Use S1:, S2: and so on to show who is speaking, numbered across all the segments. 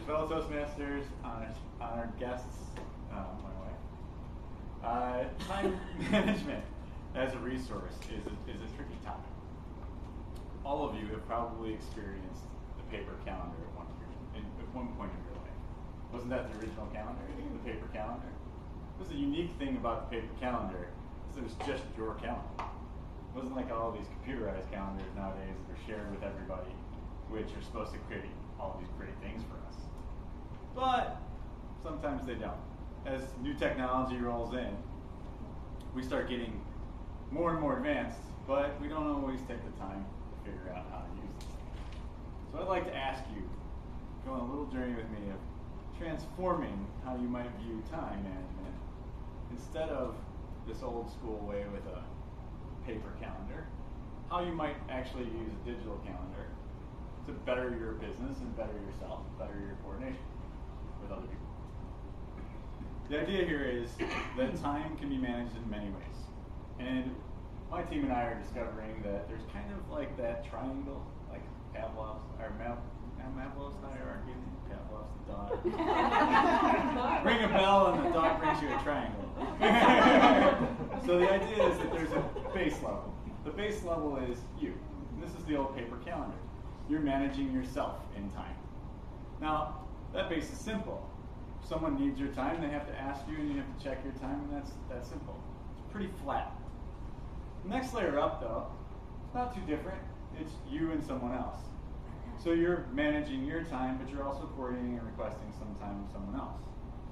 S1: fellow Toastmasters, honored guests, my wife. Time management as a resource is a tricky topic. All of you have probably experienced the paper calendar at one point in your life. Wasn't that the original calendar, the paper calendar? This is a unique thing about the paper calendar, is it was just your calendar. It wasn't like all these computerized calendars nowadays that are shared with everybody, which are supposed to create all these great things for us. But sometimes they don't. As new technology rolls in, we start getting more and more advanced, but we don't always take the time to figure out how to use these things. So I'd like to ask you, go on a little journey with me of transforming how you might view time management instead of this old school way with a paper calendar, how you might actually use a digital calendar to better your business and better yourself, better your coordination with other people. The idea here is that time can be managed in many ways. And my team and I are discovering that there's kind of like that triangle, like Pavlov's, or Pavlov's hierarchy. Pavlov's the dog. Ring a bell and the dog brings you a triangle. So the idea is that there's a base level. The base level is you. And this is the old paper calendar. You're managing yourself in time. Now, that base is simple. If someone needs your time, they have to ask you and you have to check your time, and that's simple. It's pretty flat. The next layer up, though, it's not too different. It's you and someone else. So you're managing your time, but you're also coordinating and requesting some time with someone else.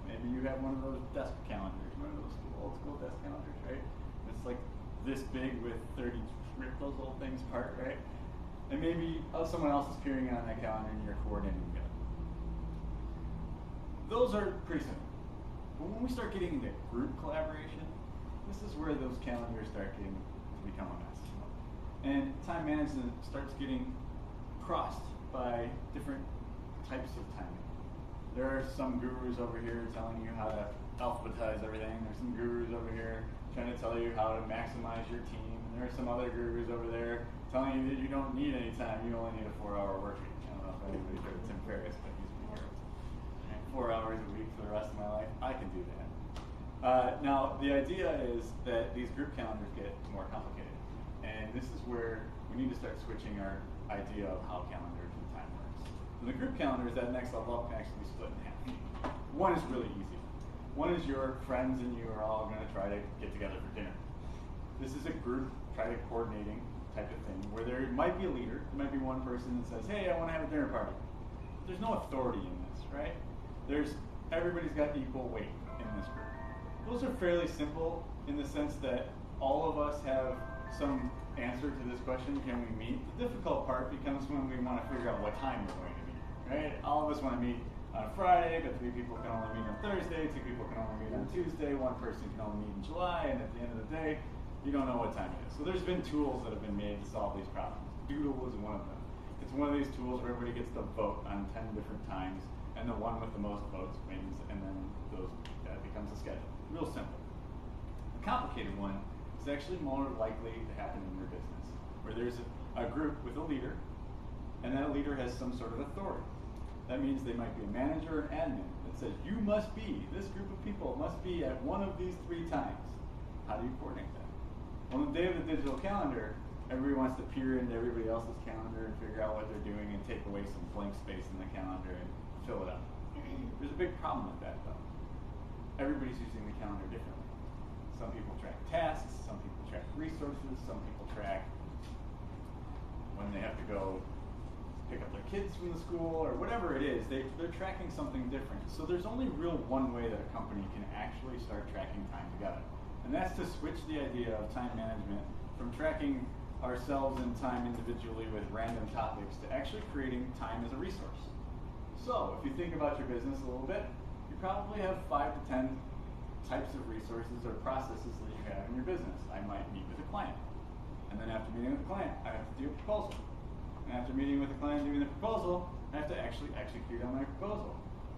S1: Maybe you have one of those desk calendars, one of those old school desk calendars, right? It's like this big with 30, rip those little things apart, right? And maybe someone else is appearing on that calendar and you're coordinating together. Those are pretty simple. But when we start getting into group collaboration, this is where those calendars start getting to become a mess. And time management starts getting crossed by different types of timing. There are some gurus over here telling you how to alphabetize everything. There's some gurus over here trying to tell you how to maximize your team. And there are some other gurus over there telling you that you don't need any time, you only need a 4-hour work week. I don't know if anybody's heard of Tim Ferriss, but he's a hero. 4 hours a week for the rest of my life, I can do that. Now, the idea is that these group calendars get more complicated. And this is where we need to start switching our idea of how calendars and time works. So the group calendars, that next level up, can actually be split in half. One is really easy. One is your friends and you are all going to try to get together for dinner. This is a group, try to coordinating type of thing, where there might be a leader, there might be one person that says, hey, I want to have a dinner party. There's no authority in this, right? Everybody's got equal weight in this group. Those are fairly simple in the sense that all of us have some answer to this question, can we meet? The difficult part becomes when we want to figure out what time we're going to meet, right? All of us want to meet on a Friday, but 3 people can only meet on Thursday, 2 people can only meet on Tuesday, 1 person can only meet in July, and at the end of the day, you don't know what time it is. So there's been tools that have been made to solve these problems. Doodle is one of them. It's one of these tools where everybody gets to vote on 10 different times, and the one with the most votes wins, and then that becomes a schedule. Real simple. The complicated one is actually more likely to happen in your business, where there's a group with a leader, and that leader has some sort of authority. That means they might be a manager or an admin that says, you must be, this group of people must be at one of these 3 times. How do you coordinate that? On the day of the digital calendar, everybody wants to peer into everybody else's calendar and figure out what they're doing and take away some blank space in the calendar and fill it up. There's a big problem with that, though. Everybody's using the calendar differently. Some people track tasks, some people track resources, some people track when they have to go pick up their kids from the school or whatever it is. They're tracking something different. So there's only real one way that a company can actually start tracking time together. And that's to switch the idea of time management from tracking ourselves in time individually with random topics to actually creating time as a resource. So if you think about your business a little bit, you probably have 5 to 10 types of resources or processes that you have in your business. I might meet with a client. And then after meeting with the client, I have to do a proposal. And after meeting with the client and doing the proposal, I have to actually execute on my proposal.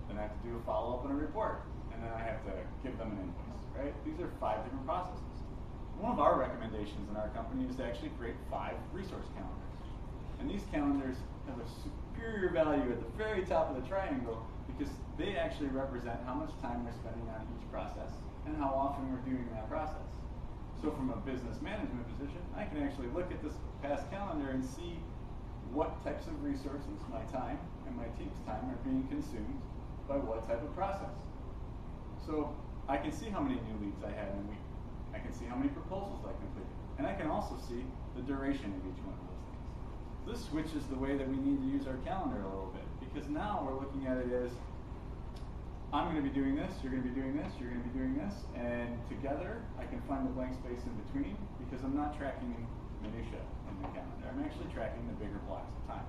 S1: Then I have to do a follow-up and a report. And then I have to give them an invoice, right? These are 5 different processes. One of our recommendations in our company is to actually create 5 resource calendars. And these calendars have a superior value at the very top of the triangle because they actually represent how much time we're spending on each process and how often we're doing that process. So from a business management position, I can actually look at this past calendar and see what types of resources, my time and my team's time, are being consumed by what type of process. So I can see how many new leads I had in a week. I can see how many proposals I completed. And I can also see the duration of each one of those things. This switches the way that we need to use our calendar a little bit, because now we're looking at it as, I'm going to be doing this, you're going to be doing this, you're going to be doing this, and together I can find the blank space in between, because I'm not tracking minutia in the calendar. I'm actually tracking the bigger blocks of time.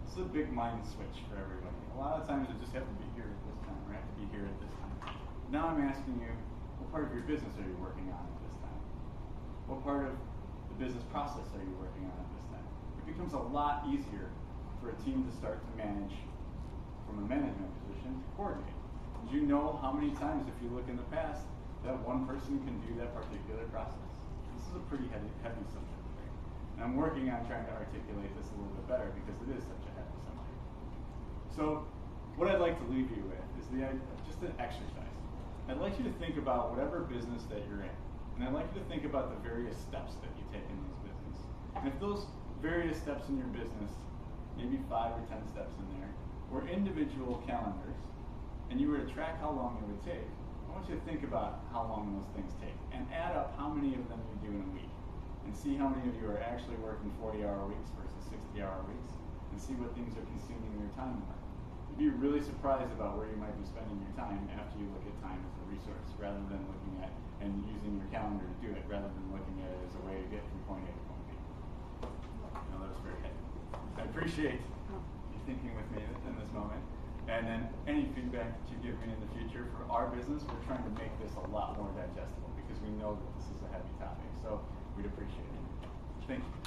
S1: This is a big mind switch for everybody. A lot of times I just have to be here at this time, or I have to be here at this time. Now I'm asking you, what part of your business are you working on at this time? What part of the business process are you working on at this time? It becomes a lot easier for a team to start to manage from a management position to coordinate. Do you know how many times, if you look in the past, that one person can do that particular process? This is a pretty heavy subject. And I'm working on trying to articulate this a little bit better because it is such a heavy subject. So what I'd like to leave you with is just an exercise. I'd like you to think about whatever business that you're in. And I'd like you to think about the various steps that you take in those business. And if those various steps in your business, maybe 5 or 10 steps in there, were individual calendars, and you were to track how long it would take, I want you to think about how long those things take and add up how many of them you do in a week. And see how many of you are actually working 40-hour weeks versus 60-hour weeks, and see what things are consuming your time more. You'd be really surprised about where you might be spending your time after you look at time as a resource, rather than looking at and using your calendar to do it, rather than looking at it as a way to get from point A to point B. I know that was very heavy. I appreciate you thinking with me in this moment. And then any feedback that you give me in the future for our business, we're trying to make this a lot more digestible because we know that this is a heavy topic. So we'd appreciate it. Thank you.